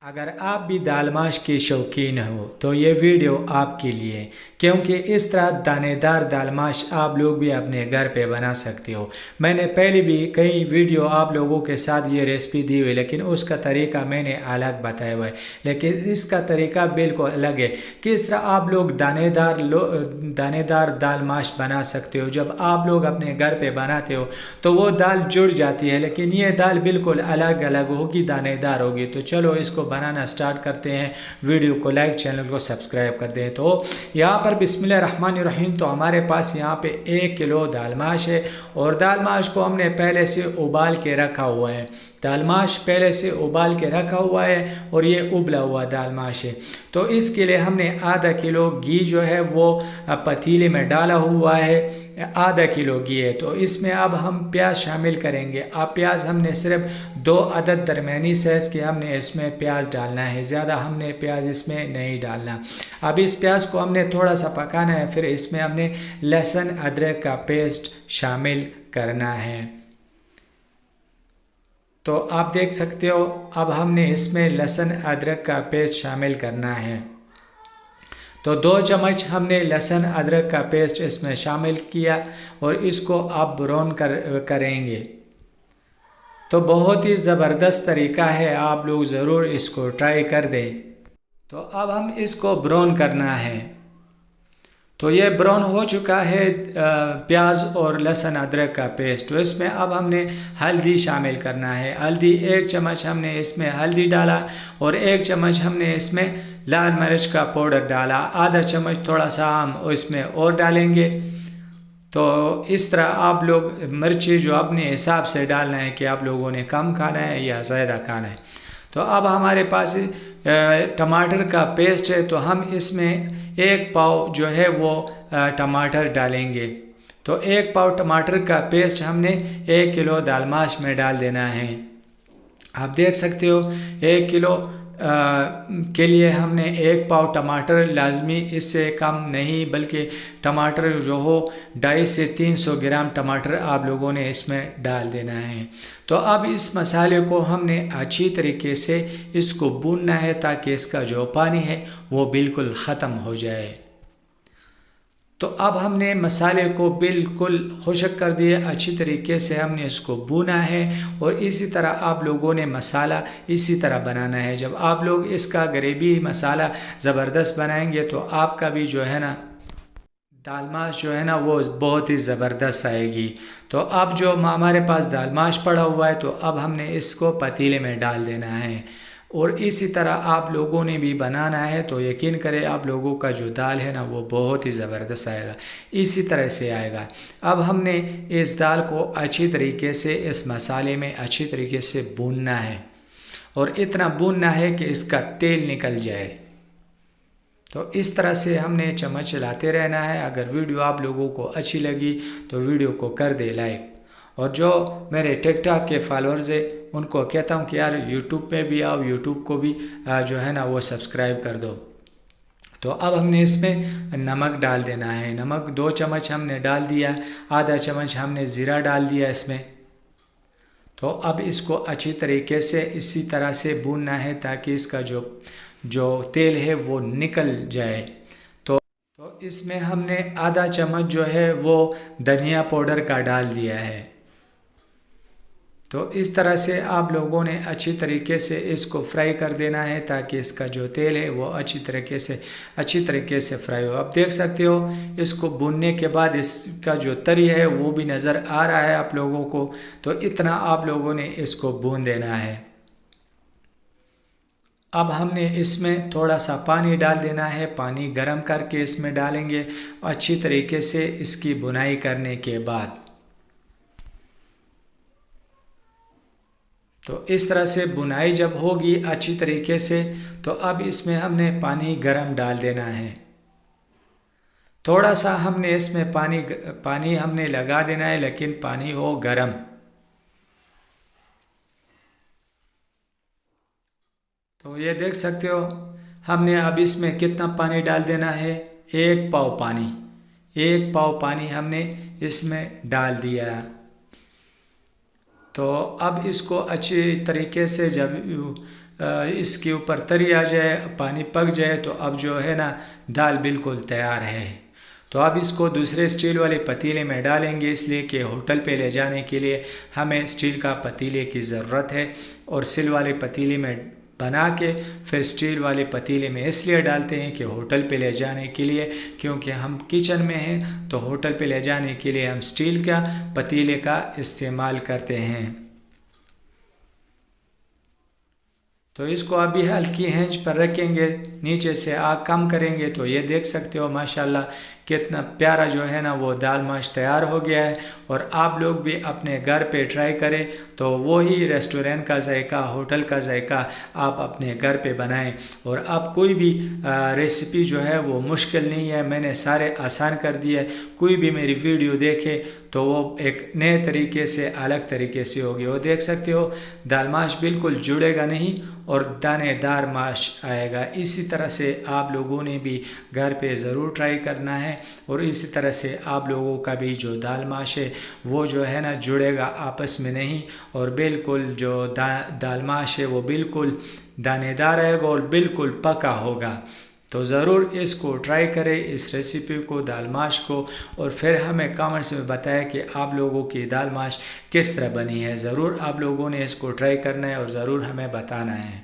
अगर आप भी दाल माश के शौकीन हो तो ये वीडियो आपके लिए, क्योंकि इस तरह दानेदार दाल माश आप लोग भी अपने घर पे बना सकते हो। मैंने पहले भी कई वीडियो आप लोगों के साथ ये रेसिपी दी हुई, लेकिन उसका तरीका मैंने अलग बताया हुआ है, लेकिन इसका तरीका बिल्कुल अलग है। किस तरह आप लोग दानेदार दाल माश बना सकते हो। जब आप लोग अपने घर पे बनाते हो तो वो दाल जुड़ जाती है, लेकिन ये दाल बिल्कुल अलग अलग होगी, दानेदार होगी। तो चलो इसको बनाना स्टार्ट करते हैं। वीडियो को लाइक, चैनल को सब्सक्राइब कर दें। तो यहाँ पर बिस्मिल्लाहिर्रहमानिर्रहीम, तो हमारे पास यहाँ पे 1 किलो दाल माश है और दाल माश को हमने पहले से उबाल के रखा हुआ है। दाल माश पहले से उबाल के रखा हुआ है और ये उबला हुआ दाल माश है। तो इसके लिए हमने आधा किलो घी जो है वो पतीले में डाला हुआ है। आधा किलो घी है। तो इसमें अब हम प्याज शामिल करेंगे। अब प्याज हमने सिर्फ 2 अदद दरमियानी साइज़ के हमने इसमें प्याज डालना है, ज़्यादा हमने प्याज इसमें नहीं डालना। अब इस प्याज को हमने थोड़ा सा पकाना है, फिर इसमें हमने लहसुन अदरक का पेस्ट शामिल करना है। तो आप देख सकते हो अब हमने इसमें लहसुन अदरक का पेस्ट शामिल करना है। तो 2 चम्मच हमने लहसुन अदरक का पेस्ट इसमें शामिल किया और इसको आप ब्राउन करेंगे। तो बहुत ही ज़बरदस्त तरीका है, आप लोग ज़रूर इसको ट्राई कर दें। तो अब हम इसको ब्राउन करना है। तो ये ब्राउन हो चुका है प्याज और लहसुन अदरक का पेस्ट। तो इसमें अब हमने हल्दी शामिल करना है। हल्दी 1 चम्मच हमने इसमें हल्दी डाला और 1 चम्मच हमने इसमें लाल मिर्च का पाउडर डाला। आधा चम्मच थोड़ा सा हम इसमें और डालेंगे। तो इस तरह आप लोग मिर्ची जो अपने हिसाब से डालना है कि आप लोगों ने कम खाना है या ज़्यादा खाना है। तो अब हमारे पास टमाटर का पेस्ट है, तो हम इसमें 1 पाव जो है वो टमाटर डालेंगे। तो 1 पाव टमाटर का पेस्ट हमने 1 किलो दाल माश में डाल देना है। आप देख सकते हो 1 किलो के लिए हमने 1 पाव टमाटर लाजमी, इससे कम नहीं, बल्कि टमाटर जो हो 250 से 300 ग्राम टमाटर आप लोगों ने इसमें डाल देना है। तो अब इस मसाले को हमने अच्छी तरीके से इसको भूनना है ताकि इसका जो पानी है वो बिल्कुल ख़त्म हो जाए। तो अब हमने मसाले को बिल्कुल खुश्क कर दिया, अच्छी तरीके से हमने इसको भूना है और इसी तरह आप लोगों ने मसाला इसी तरह बनाना है। जब आप लोग इसका ग्रेवी मसाला ज़बरदस्त बनाएंगे तो आपका भी जो है ना दाल माश जो है ना वो बहुत ही ज़बरदस्त आएगी। तो अब जो हमारे पास दाल माश पड़ा हुआ है, तो अब हमने इसको पतीले में डाल देना है और इसी तरह आप लोगों ने भी बनाना है। तो यकीन करें आप लोगों का जो दाल है ना वो बहुत ही ज़बरदस्त आएगा, इसी तरह से आएगा। अब हमने इस दाल को अच्छी तरीके से इस मसाले में अच्छी तरीके से भूनना है और इतना भूनना है कि इसका तेल निकल जाए। तो इस तरह से हमने चम्मच चलाते रहना है। अगर वीडियो आप लोगों को अच्छी लगी तो वीडियो को कर दे लाइक, और जो मेरे टिकटॉक के फॉलोअर्स हैं उनको कहता हूँ कि यार यूट्यूब पे भी आओ, यूट्यूब को भी जो है ना वो सब्सक्राइब कर दो। तो अब हमने इसमें नमक डाल देना है। नमक 2 चम्मच हमने डाल दिया, आधा चम्मच हमने ज़ीरा डाल दिया इसमें। तो अब इसको अच्छी तरीके से इसी तरह से भूनना है ताकि इसका जो तेल है वो निकल जाए। तो इसमें हमने आधा चम्मच जो है वो धनिया पाउडर का डाल दिया है। तो इस तरह से आप लोगों ने अच्छी तरीके से इसको फ्राई कर देना है ताकि इसका जो तेल है वो अच्छी तरीके से फ्राई हो। आप देख सकते हो इसको भूनने के बाद इसका जो तरी है वो भी नज़र आ रहा है आप लोगों को। तो इतना आप लोगों ने इसको भून देना है। अब हमने इसमें थोड़ा सा पानी डाल देना है। पानी गर्म करके इसमें डालेंगे अच्छी तरीके से इसकी बुनाई करने के बाद। तो इस तरह से बुनाई जब होगी अच्छी तरीके से, तो अब इसमें हमने पानी गरम डाल देना है। थोड़ा सा हमने इसमें पानी हमने लगा देना है, लेकिन पानी हो गरम। तो ये देख सकते हो हमने अब इसमें कितना पानी डाल देना है, 1 पाव पानी। 1 पाव पानी हमने इसमें डाल दिया। तो अब इसको अच्छी तरीके से इसके ऊपर तरी आ जाए, पानी पक जाए, तो अब जो है ना दाल बिल्कुल तैयार है। तो अब इसको दूसरे स्टील वाले पतीले में डालेंगे, इसलिए कि होटल पे ले जाने के लिए हमें स्टील का पतीले की ज़रूरत है। और सिल वाले पतीले में बना के फिर स्टील वाले पतीले में इसलिए डालते हैं कि होटल पे ले जाने के लिए, क्योंकि हम किचन में हैं तो होटल पे ले जाने के लिए हम स्टील का पतीले का इस्तेमाल करते हैं। तो इसको अभी हल्की आंच पर रखेंगे, नीचे से आग कम करेंगे, तो ये देख सकते हो माशाल्लाह कितना प्यारा जो है ना वो दाल माश तैयार हो गया है। और आप लोग भी अपने घर पे ट्राई करें तो वही रेस्टोरेंट का जायका, होटल का जायका आप अपने घर पे बनाएं। और अब कोई भी रेसिपी जो है वो मुश्किल नहीं है, मैंने सारे आसान कर दिए। कोई भी मेरी वीडियो देखे तो वो एक नए तरीके से, अलग तरीके से होगी। वो देख सकते हो दाल माश बिल्कुल जुड़ेगा नहीं और दानेदार माश आएगा। इसी तरह से आप लोगों ने भी घर पे ज़रूर ट्राई करना है। और इसी तरह से आप लोगों का भी जो दाल माश है वो जो है ना जुड़ेगा आपस में नहीं, और बिल्कुल जो दाल माश है वो बिल्कुल दानेदार आएगा और बिल्कुल पका होगा। तो ज़रूर इसको ट्राई करें, इस रेसिपी को, दाल माश को, और फिर हमें कमेंट्स में बताएं कि आप लोगों की दाल माश किस तरह बनी है। ज़रूर आप लोगों ने इसको ट्राई करना है और ज़रूर हमें बताना है।